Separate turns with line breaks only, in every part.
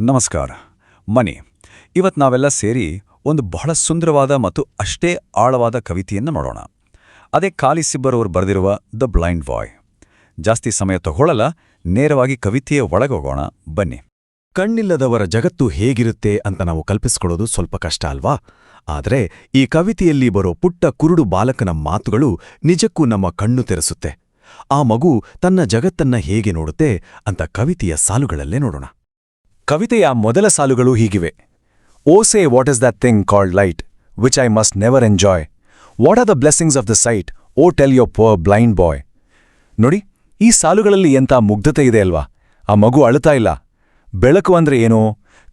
ನಮಸ್ಕಾರ. ಮನಿ ಇವತ್ತು ನಾವೆಲ್ಲ ಸೇರಿ ಒಂದು ಬಹಳ ಸುಂದರವಾದ ಮತ್ತು ಅಷ್ಟೇ ಆಳವಾದ ಕವಿತೆಯನ್ನು ನೋಡೋಣ. ಅದೇ ಖಾಲಿ ಸಿಬ್ಬರವರು ಬರೆದಿರುವ ದ ಬ್ಲೈಂಡ್ ಬಾಯ್. ಜಾಸ್ತಿ ಸಮಯ ತಗೊಳ್ಳಲ್ಲ, ನೇರವಾಗಿ ಕವಿತೆಯ ಒಳಗೋಗೋಣ ಬನ್ನಿ.
ಕಣ್ಣಿಲ್ಲದವರ ಜಗತ್ತು ಹೇಗಿರುತ್ತೆ ಅಂತ ನಾವು ಕಲ್ಪಿಸ್ಕೊಳ್ಳೋದು ಸ್ವಲ್ಪ ಕಷ್ಟ ಅಲ್ವಾ? ಆದರೆ ಈ ಕವಿತೆಯಲ್ಲಿ ಬರೋ ಪುಟ್ಟ ಕುರುಡು ಬಾಲಕನ ಮಾತುಗಳು ನಿಜಕ್ಕೂ ನಮ್ಮ ಕಣ್ಣು ತೆರೆಸುತ್ತೆ. ಆ ಮಗು ತನ್ನ ಜಗತ್ತನ್ನ ಹೇಗೆ ನೋಡುತ್ತೆ ಅಂತ ಕವಿತೆಯ ಸಾಲುಗಳಲ್ಲೇ ನೋಡೋಣ.
ಕವಿತೆಯ ಮೊದಲ ಸಾಲುಗಳು ಹೀಗಿವೆ. O say what is that thing called light which I must never enjoy. What are the blessings of the sight, O tell your poor blind boy. ನೋಡಿ, ಈ ಸಾಲುಗಳಲ್ಲಿ ಎಂಥ ಮುಗ್ಧತೆ ಇದೆ ಅಲ್ವಾ? ಆ ಮಗು ಅಳುತ್ತಾ ಇಲ್ಲ. ಬೆಳಕು ಅಂದ್ರೆ ಏನೋ,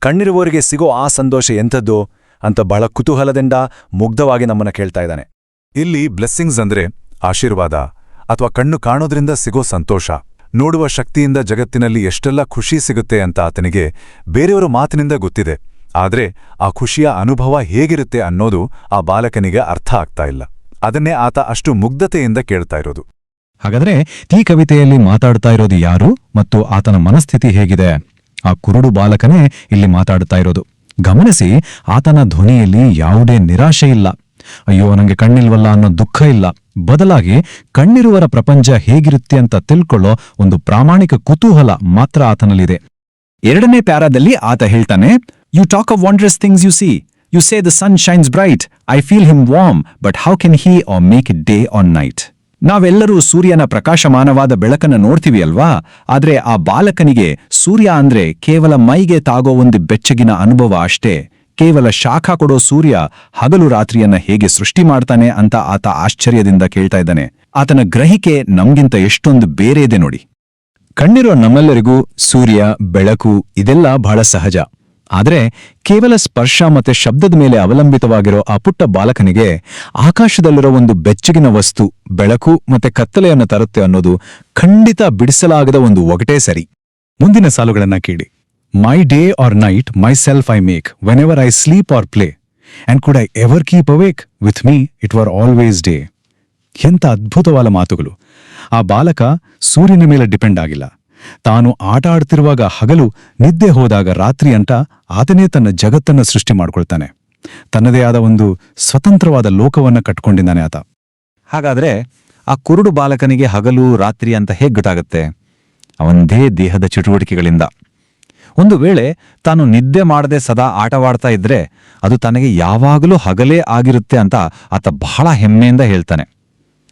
ಕಣ್ಣಿರುವವರಿಗೆ ಸಿಗೋ ಆ ಸಂತೋಷ ಎಂಥದ್ದು ಅಂತ ಬಹಳ ಕುತೂಹಲದಿಂದ ಮುಗ್ಧವಾಗಿ ನಮ್ಮನ್ನ ಕೇಳ್ತಾ ಇದ್ದಾನೆ.
ಇಲ್ಲಿ ಬ್ಲೆಸ್ಸಿಂಗ್ಸ್ ಅಂದ್ರೆ ಆಶೀರ್ವಾದ ಅಥವಾ ಕಣ್ಣು ಕಾಣೋದ್ರಿಂದ ಸಿಗೋ ಸಂತೋಷ, ನೋಡುವ ಶಕ್ತಿಯಿಂದ ಜಗತ್ತಿನಲ್ಲಿ ಎಷ್ಟೆಲ್ಲ ಖುಷಿ ಸಿಗುತ್ತೆ ಅಂತ ಆತನಿಗೆ ಬೇರೆಯವರ ಮಾತಿನಿಂದ ಗೊತ್ತಿದೆ. ಆದ್ರೆ ಆ ಖುಷಿಯ ಅನುಭವ ಹೇಗಿರುತ್ತೆ ಅನ್ನೋದು ಆ ಬಾಲಕನಿಗೆ ಅರ್ಥ ಆಗ್ತಾ ಇಲ್ಲ. ಅದನ್ನೇ ಆತ ಅಷ್ಟು ಮುಗ್ಧತೆಯಿಂದ ಕೇಳ್ತಾ ಇರೋದು.
ಹಾಗಾದ್ರೆ ಈ ಕವಿತೆಯಲ್ಲಿ ಮಾತಾಡ್ತಾ ಇರೋದು ಯಾರು ಮತ್ತು ಆತನ ಮನಸ್ಥಿತಿ ಹೇಗಿದೆ? ಆ ಕುರುಡು ಬಾಲಕನೇ ಇಲ್ಲಿ ಮಾತಾಡ್ತಾ ಇರೋದು. ಗಮನಿಸಿ, ಆತನ ಧ್ವನಿಯಲ್ಲಿ ಯಾವುದೇ ನಿರಾಶೆ ಇಲ್ಲ. ಅಯ್ಯೋ ನನಗೆ ಕಣ್ಣಿಲ್ವಲ್ಲ ಅನ್ನೋ ದುಃಖ ಇಲ್ಲ. ಬದಲಾಗಿ ಕಣ್ಣಿರುವರ ಪ್ರಪಂಚ ಹೇಗಿರುತ್ತೆ ಅಂತ ತಿಳ್ಕೊಳ್ಳೋ ಒಂದು ಪ್ರಾಮಾಣಿಕ ಕುತೂಹಲ ಮಾತ್ರ ಆತನಲ್ಲಿದೆ. ಎರಡನೇ ಪ್ಯಾರಾದಲ್ಲಿ ಆತ ಹೇಳ್ತಾನೆ, you talk of wondrous things you see. You say the sun shines bright. I feel him warm, but how can he or make it day on night. ನಾವೆಲ್ಲರೂ ಸೂರ್ಯನ ಪ್ರಕಾಶಮಾನವಾದ ಬೆಳಕನ್ನ ನೋಡ್ತೀವಿ ಅಲ್ವಾ? ಆದ್ರೆ ಆ ಬಾಲಕನಿಗೆ ಸೂರ್ಯ ಅಂದ್ರೆ ಕೇವಲ ಮೈಗೆ ತಾಗೋ ಒಂದು ಬೆಚ್ಚಗಿನ ಅನುಭವ ಅಷ್ಟೇ. ಕೇವಲ ಶಾಖ ಕೊಡೋ ಸೂರ್ಯ ಹಗಲು ರಾತ್ರಿಯನ್ನ ಹೇಗೆ ಸೃಷ್ಟಿ ಮಾಡ್ತಾನೆ ಅಂತ ಆತ ಆಶ್ಚರ್ಯದಿಂದ ಕೇಳ್ತಾ ಇದ್ದಾನೆ. ಆತನ ಗ್ರಹಿಕೆ ನಮ್ಗಿಂತ ಎಷ್ಟೊಂದು ಬೇರೆ ಇದೆ ನೋಡಿ. ಕಣ್ಣಿರೋ ನಮ್ಮೆಲ್ಲರಿಗೂ ಸೂರ್ಯ, ಬೆಳಕು ಇದೆಲ್ಲ ಬಹಳ ಸಹಜ. ಆದ್ರೆ ಕೇವಲ ಸ್ಪರ್ಶ ಮತ್ತೆ ಶಬ್ದದ ಮೇಲೆ ಅವಲಂಬಿತವಾಗಿರೋ ಆ ಪುಟ್ಟ ಬಾಲಕನಿಗೆ ಆಕಾಶದಲ್ಲಿರೋ ಒಂದು ಬೆಚ್ಚಗಿನ ವಸ್ತು ಬೆಳಕು ಮತ್ತೆ ಕತ್ತಲೆಯನ್ನ ತರುತ್ತೆ ಅನ್ನೋದು ಖಂಡಿತ ಬಿಡಿಸಲಾಗದ ಒಂದು ಒಗಟೇ ಸರಿ. ಮುಂದಿನ ಸಾಲುಗಳನ್ನ ಕೇಳಿ. My day or night, myself I make, whenever I sleep or play. And could I ever keep awake? With me, it were always day. ಎಂಥ ಅದ್ಭುತವಾದ ಮಾತುಗಳು. ಆ ಬಾಲಕ ಸೂರ್ಯನ ಮೇಲೆ ಡಿಪೆಂಡ್ ಆಗಿಲ್ಲ. ತಾನು ಆಟ ಆಡ್ತಿರುವಾಗ ಹಗಲು, ನಿದ್ದೆ ಹೋದಾಗ ರಾತ್ರಿ ಅಂತ ಆತನೇ ತನ್ನ ಜಗತ್ತನ್ನು ಸೃಷ್ಟಿ ಮಾಡ್ಕೊಳ್ತಾನೆ. ತನ್ನದೇ ಆದ ಒಂದು ಸ್ವತಂತ್ರವಾದ ಲೋಕವನ್ನ ಕಟ್ಕೊಂಡಿದ್ದಾನೆ ಆತ.
ಹಾಗಾದ್ರೆ ಆ ಕುರುಡು ಬಾಲಕನಿಗೆ ಹಗಲು ರಾತ್ರಿ ಅಂತ ಹೇಗೆ ಗೊತ್ತಾಗುತ್ತೆ? ಅವಂದೇ ದೇಹದ ಚಟುವಟಿಕೆಗಳಿಂದ. ಒಂದು ವೇಳೆ ತಾನು ನಿದ್ದೆ ಮಾಡದೆ ಸದಾ ಆಟವಾಡ್ತಾ ಇದ್ರೆ ಅದು ತನಗೆ ಯಾವಾಗಲೂ ಹಗಲೇ ಆಗಿರುತ್ತೆ ಅಂತ ಆತ ಬಹಳ ಹೆಮ್ಮೆಯಿಂದ ಹೇಳ್ತಾನೆ.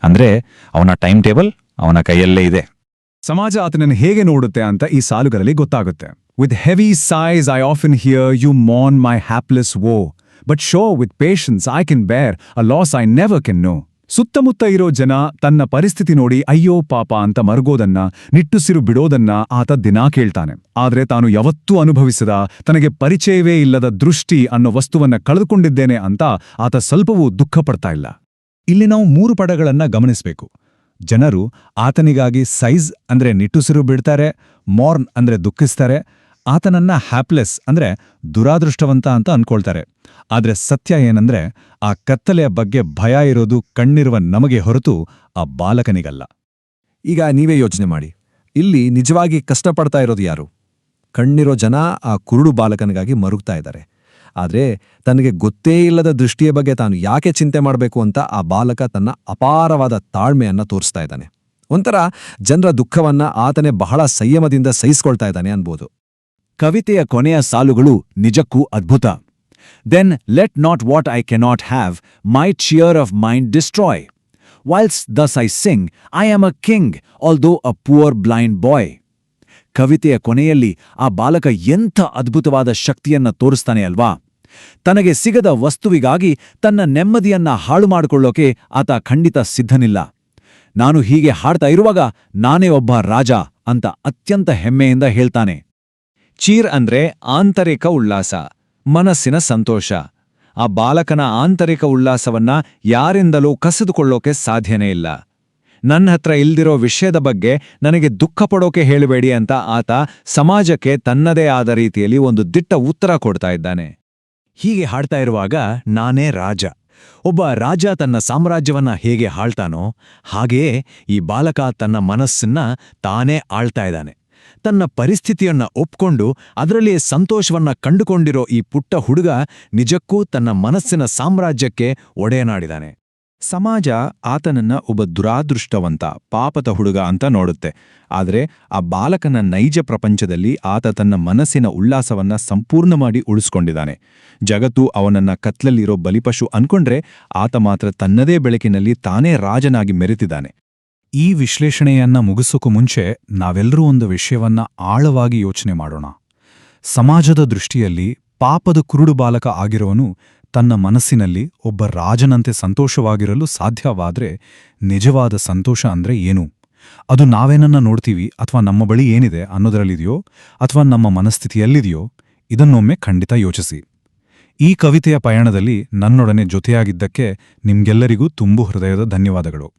ಅಂದ್ರೆ ಅವನ ಟೈಮ್ ಟೇಬಲ್ ಅವನ ಕೈಯಲ್ಲೇ ಇದೆ.
ಸಮಾಜ ಆತನನ್ನು ಹೇಗೆ ನೋಡುತ್ತೆ ಅಂತ ಈ ಸಾಲುಗಳಲ್ಲಿ ಗೊತ್ತಾಗುತ್ತೆ. With heavy sighs I often hear you mourn my hapless woe, but sure with patience I can bear a loss I never can know. ಸುತ್ತಮುತ್ತ ಇರೋ ಜನ ತನ್ನ ಪರಿಸ್ಥಿತಿ ನೋಡಿ ಅಯ್ಯೋ ಪಾಪ ಅಂತ ಮರುಗೋದನ್ನ, ನಿಟ್ಟುಸಿರು ಬಿಡೋದನ್ನ ಆತ ದಿನಾ ಕೇಳ್ತಾನೆ. ಆದ್ರೆ ತಾನು ಯಾವತ್ತೂ ಅನುಭವಿಸದ, ತನಗೆ ಪರಿಚಯವೇ ಇಲ್ಲದ ದೃಷ್ಟಿ ಅನ್ನೋ ವಸ್ತುವನ್ನ ಕಳೆದುಕೊಂಡಿದ್ದೇನೆ ಅಂತ ಆತ ಸ್ವಲ್ಪವೂ ದುಃಖ ಪಡ್ತಾ ಇಲ್ಲ. ಇಲ್ಲಿ ನಾವು 3 ಪದಗಳನ್ನ ಗಮನಿಸಬೇಕು. ಜನರು ಆತನಿಗಾಗಿ ಸೈಜ್ ಅಂದ್ರೆ ನಿಟ್ಟುಸಿರು ಬಿಡ್ತಾರೆ, ಮಾರ್ನ್ ಅಂದ್ರೆ ದುಃಖಿಸ್ತಾರೆ, ಆತನನ್ನ ಹ್ಯಾಪ್ಲೆಸ್ ಅಂದ್ರೆ ದುರಾದೃಷ್ಟವಂತ ಅಂತ ಅನ್ಕೊಳ್ತಾರೆ. ಆದ್ರೆ ಸತ್ಯ ಏನಂದ್ರೆ ಆ ಕತ್ತಲೆಯ ಬಗ್ಗೆ ಭಯ ಇರೋದು ಕಣ್ಣಿರುವ ನಮಗೆ ಹೊರತು ಆ ಬಾಲಕನಿಗಲ್ಲ.
ಈಗ ನೀವೇ ಯೋಚನೆ ಮಾಡಿ, ಇಲ್ಲಿ ನಿಜವಾಗಿ ಕಷ್ಟಪಡ್ತಾ ಇರೋದು ಯಾರು? ಕಣ್ಣಿರೋ ಜನ ಆ ಕುರುಡು ಬಾಲಕನಿಗಾಗಿ ಮರುಗ್ತಾ ಇದ್ದಾರೆ. ಆದ್ರೆ ತನಗೆ ಗೊತ್ತೇ ಇಲ್ಲದ ದೃಷ್ಟಿಯ ಬಗ್ಗೆ ತಾನು ಯಾಕೆ ಚಿಂತೆ ಮಾಡಬೇಕು ಅಂತ ಆ ಬಾಲಕ ತನ್ನ ಅಪಾರವಾದ ತಾಳ್ಮೆಯನ್ನ ತೋರಿಸ್ತಾ ಇದ್ದಾನೆ. ಒಂಥರ ಜನರ ದುಃಖವನ್ನ ಆತನೇ ಬಹಳ ಸಂಯಮದಿಂದ ಸಹಿಸ್ಕೊಳ್ತಾ ಇದ್ದಾನೆ ಅನ್ಬೋದು.
ಕವಿತೆಯ ಕೊನೆಯ ಸಾಲುಗಳು ನಿಜಕ್ಕೂ ಅದ್ಭುತ. Then let not what I cannot have my cheer of mind destroy. Whilst thus I sing, I am a king, although a poor blind boy. ಕವಿತೆಯ ಕೊನೆಯಲ್ಲಿ ಆ ಬಾಲಕ ಎಂಥ ಅದ್ಭುತವಾದ ಶಕ್ತಿಯನ್ನ ತೋರಿಸ್ತಾನೆ ಅಲ್ವಾ? ತನಗೆ ಸಿಗದ ವಸ್ತುವಿಗಾಗಿ ತನ್ನ ನೆಮ್ಮದಿಯನ್ನ ಹಾಳು ಮಾಡಿಕೊಳ್ಳೋಕೆ ಆತ ಖಂಡಿತ ಸಿದ್ಧನಿಲ್ಲ. ನಾನು ಹೀಗೆ ಹಾಡ್ತಾ ಇರುವಾಗ ನಾನೇ ಒಬ್ಬ ರಾಜ ಅಂತ ಅತ್ಯಂತ ಹೆಮ್ಮೆಯಿಂದ ಹೇಳ್ತಾನೆ. ಚೀರ್ ಅಂದ್ರೆ ಆಂತರಿಕ ಉಲ್ಲಾಸ, ಮನಸ್ಸಿನ ಸಂತೋಷ. ಆ ಬಾಲಕನ ಆಂತರಿಕ ಉಲ್ಲಾಸವನ್ನ ಯಾರಿಂದಲೂ ಕಸಿದುಕೊಳ್ಳೋಕೆ ಸಾಧ್ಯನೇ ಇಲ್ಲ. ನನ್ನ ಹತ್ರ ಇಲ್ದಿರೋ ವಿಷಯದ ಬಗ್ಗೆ ನನಗೆ ದುಃಖ ಪಡೋಕೆ ಹೇಳಬೇಡಿ ಅಂತ ಆತ ಸಮಾಜಕ್ಕೆ ತನ್ನದೇ ಆದ ರೀತಿಯಲ್ಲಿ ಒಂದು ದಿಟ್ಟ ಉತ್ತರ ಕೊಡ್ತಾ ಇದ್ದಾನೆ. ಹೀಗೆ ಹಾಡ್ತಾ ಇರುವಾಗ ನಾನೇ ರಾಜ. ಒಬ್ಬ ರಾಜ ತನ್ನ ಸಾಮ್ರಾಜ್ಯವನ್ನ ಹೇಗೆ ಆಳ್ತಾನೋ ಹಾಗೆಯೇ ಈ ಬಾಲಕ ತನ್ನ ಮನಸ್ಸನ್ನ ತಾನೇ ಆಳ್ತಾ ಇದ್ದಾನೆ. ತನ್ನ ಪರಿಸ್ಥಿತಿಯನ್ನ ಒಪ್ಕೊಂಡು ಅದರಲ್ಲಿ ಸಂತೋಷವನ್ನ ಕಂಡುಕೊಂಡಿರೋ ಈ ಪುಟ್ಟ ಹುಡುಗ ನಿಜಕ್ಕೂ ತನ್ನ ಮನಸ್ಸಿನ ಸಾಮ್ರಾಜ್ಯಕ್ಕೆ ಒಡೆಯನಾಡಿದಾನೆ.
ಸಮಾಜ ಆತನನ್ನ ಒಬ್ಬ ದುರಾದೃಷ್ಟವಂತ ಪಾಪದ ಹುಡುಗ ಅಂತ ನೋಡುತ್ತೆ. ಆದರೆ ಆ ಬಾಲಕನ ನೈಜ ಪ್ರಪಂಚದಲ್ಲಿ ಆತ ತನ್ನ ಮನಸ್ಸಿನ ಉಲ್ಲಾಸವನ್ನ ಸಂಪೂರ್ಣ ಮಾಡಿ ಉಳಿಸ್ಕೊಂಡಿದ್ದಾನೆ. ಜಗತ್ತು ಅವನನ್ನ ಕತ್ಲಲ್ಲಿರೋ ಬಲಿಪಶು ಅನ್ಕೊಂಡ್ರೆ ಆತ ಮಾತ್ರ ತನ್ನದೇ ಬೆಳಕಿನಲ್ಲಿ ತಾನೇ ರಾಜನಾಗಿ ಮೆರೆತಿದ್ದಾನೆ.
ಈ ವಿಶ್ಲೇಷಣೆಯನ್ನ ಮುಗಿಸೋಕು ಮುಂಚೆ ನಾವೆಲ್ಲರೂ ಒಂದು ವಿಷಯವನ್ನ ಆಳವಾಗಿ ಯೋಚನೆ ಮಾಡೋಣ. ಸಮಾಜದ ದೃಷ್ಟಿಯಲ್ಲಿ ಪಾಪದ ಕುರುಡು ಬಾಲಕ ಆಗಿರುವನು ತನ್ನ ಮನಸ್ಸಿನಲ್ಲಿ ಒಬ್ಬ ರಾಜನಂತೆ ಸಂತೋಷವಾಗಿರಲು ಸಾಧ್ಯವಾದ್ರೆ ನಿಜವಾದ ಸಂತೋಷ ಅಂದ್ರೆ ಏನು? ಅದು ನಾವೇನನ್ನ ನೋಡ್ತೀವಿ ಅಥವಾ ನಮ್ಮ ಬಳಿ ಏನಿದೆ ಅನ್ನೋದರಲ್ಲಿದೆಯೋ ಅಥವಾ ನಮ್ಮ ಮನಸ್ಥಿತಿಯಲ್ಲಿದೆಯೋ? ಇದನ್ನೊಮ್ಮೆ ಖಂಡಿತ ಯೋಚಿಸಿ. ಈ ಕವಿತೆಯ ಪಯಣದಲ್ಲಿ ನನ್ನೊಡನೆ ಜೊತೆಯಾಗಿದ್ದಕ್ಕೆ ನಿಮ್ಗೆಲ್ಲರಿಗೂ ತುಂಬು ಹೃದಯದ ಧನ್ಯವಾದಗಳು.